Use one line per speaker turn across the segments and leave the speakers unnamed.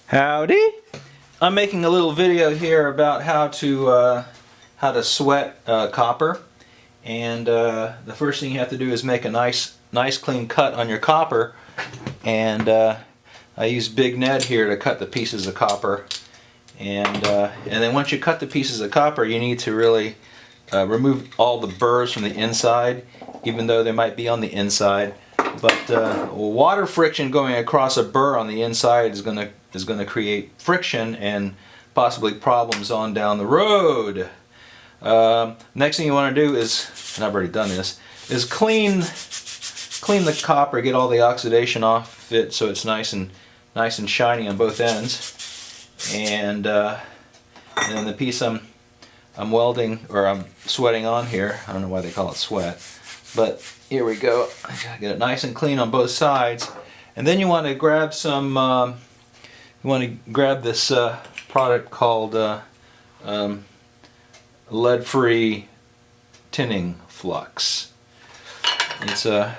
Howdy! I'm making a little video here about how to sweat copper, and the first thing you have to do is make a nice clean cut on your copper, and I use Big Ned here to cut the pieces of copper, and then once you cut the pieces of copper, you need to really remove all the burrs from the inside, even though they might be on the inside. But water friction going across a burr on the inside is going to create friction and possibly problems on down the road. Next thing you want to do is, and I've already done this, is clean the copper, get all the oxidation off it so it's nice and shiny on both ends. And then the piece I'm welding, or I'm sweating on here, I don't know why they call it sweat, but here we go. I gotta get it nice and clean on both sides. And then you want to grab some this product called lead-free tinning flux. It's a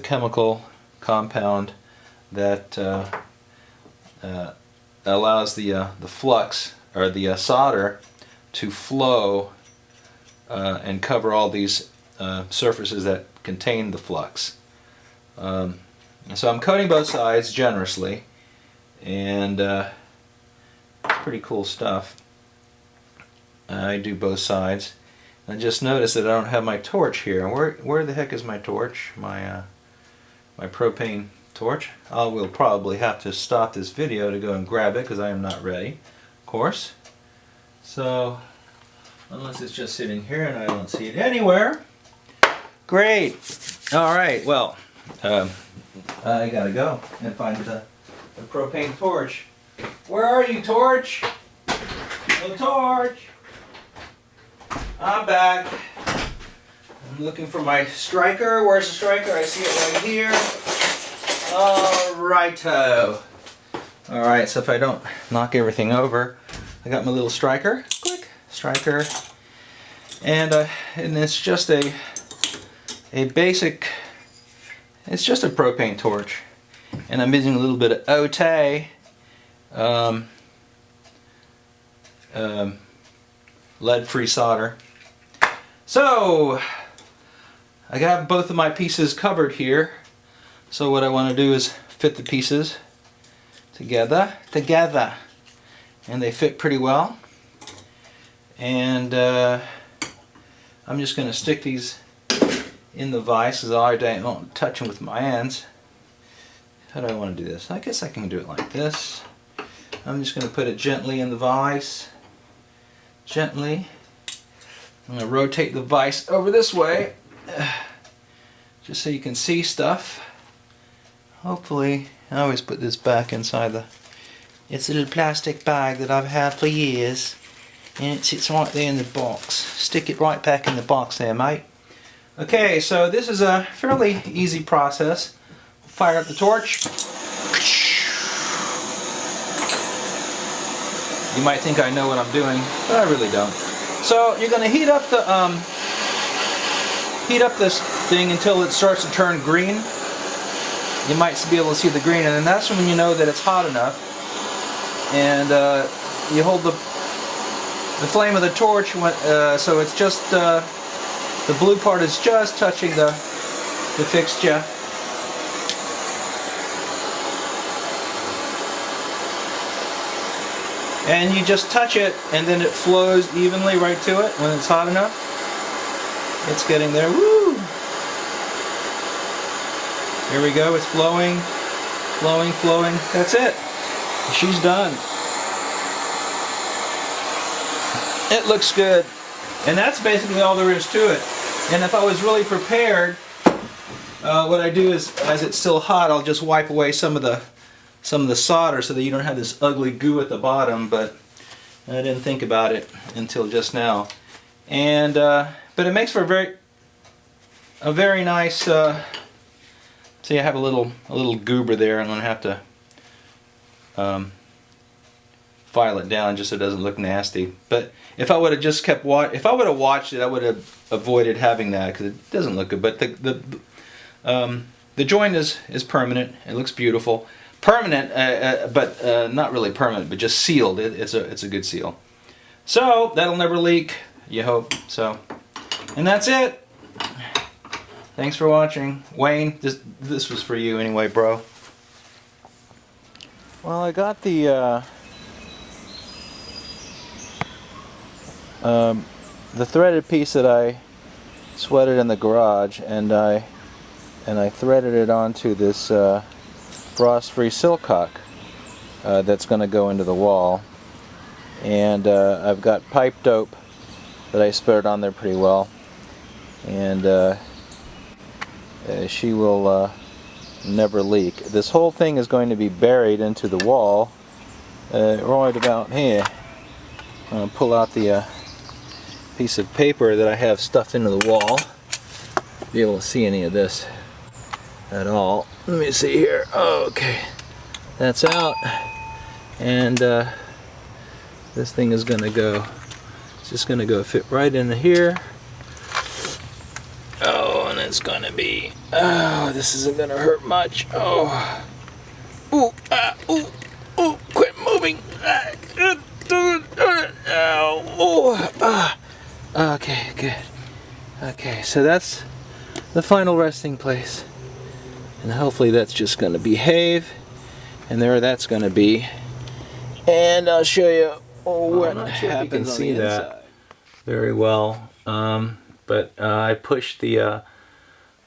chemical compound that allows the flux, or the solder, to flow and cover all these surfaces that contain the flux. So I'm coating both sides generously, and it's pretty cool stuff. I do both sides. I just noticed that I don't have my torch here. Where the heck is my torch? My propane torch. I will probably have to stop this video to go and grab it because I am not ready, of course. So unless it's just sitting here and I don't see it anywhere. Great. Alright, well, I gotta go and find the propane torch. Where are you, torch? No torch! I'm back. I'm looking for my striker. Where's the striker? I see it right here. Alrighto. Alright, so if I don't knock everything over, I got my little striker. Click. Striker. And it's just a basic, it's just a propane torch, and I'm using a little bit of evey, lead-free solder. So I got both of my pieces covered here, so what I want to do is fit the pieces together, and they fit pretty well, and I'm just going to stick these in the vise because I don't touch them with my hands. How do I want to do this? I guess I can do it like this. I'm just going to put it gently in the vise. Gently. I'm going to rotate the vise over this way, just so you can see stuff. Hopefully, I always put this back inside it's a little plastic bag that I've had for years, and it sits right there in the box. Stick it right back in the box there, mate. Okay, so this is a fairly easy process. Fire up the torch. You might think I know what I'm doing, but I really don't. So you're going to heat up this thing until it starts to turn green. You might be able to see the green, and then that's when you know that it's hot enough. And you hold the flame of the torch so it's just the blue part is just touching the fixture. And you just touch it, and then it flows evenly right to it when it's hot enough. It's getting there. Woo! Here we go. It's flowing, flowing, flowing. That's it. She's done. It looks good. And that's basically all there is to it. And if I was really prepared, what I do is, as it's still hot, I'll just wipe away some of the solder so that you don't have this ugly goo at the bottom. But I didn't think about it until just now. And but it makes for a very nice. See, I have a little goober there. I'm going to have to file it down just so it doesn't look nasty. But if I would have just if I would have watched it, I would have avoided having that because it doesn't look good. But the joint is permanent. It looks beautiful. permanent, but not really permanent, but just sealed. It's a good seal. So that'll never leak, you hope. So, and that's it. Thanks for watching. Wayne, this was for you anyway, bro. Well, I got the threaded piece that I sweated in the garage, and I threaded it onto this frost-free silcock that's going to go into the wall. And I've got pipe dope that I spread on there pretty well, and she will never leak. This whole thing is going to be buried into the wall right about here. I'm going to pull out the piece of paper that I have stuffed into the wall. Be able to see any of this at all. Let me see here. Okay, that's out, and this thing is going to go. It's just going to go fit right into here. Oh, and it's going to be. Oh, this isn't going to hurt much. Oh, ooh, ooh, ooh! Quit moving. Okay, good. Okay, so that's the final resting place, and hopefully that's just going to behave, and there that's going to be. And I'll show you what happens. You can see that very well, but I pushed the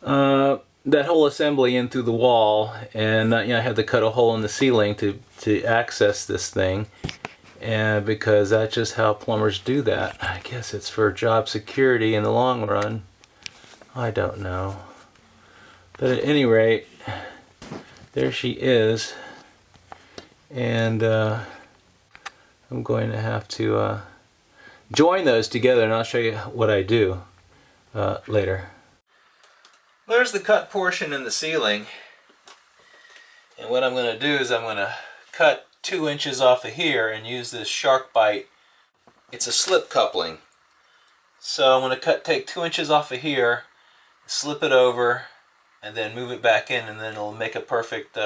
that whole assembly in through the wall, and I had to cut a hole in the ceiling to access this thing. And because that's just how plumbers do that. I guess it's for job security in the long run. I don't know. But at any rate, there she is. And I'm going to have to join those together, and I'll show you what I do later. There's the cut portion in the ceiling. And what I'm going to do is I'm going to cut 2 inches off of here and use this sharekbite. It's a slip coupling. So I'm going to take 2 inches off of here, slip it over, and then move it back in, and then it'll make a perfect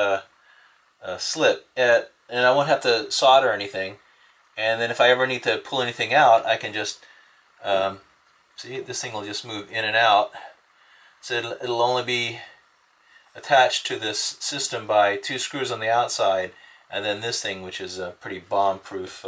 slip. And I won't have to solder anything. And then if I ever need to pull anything out, I can just see, this thing will just move in and out. So it'll only be attached to this system by 2 screws on the outside, and then this thing, which is a pretty bomb-proof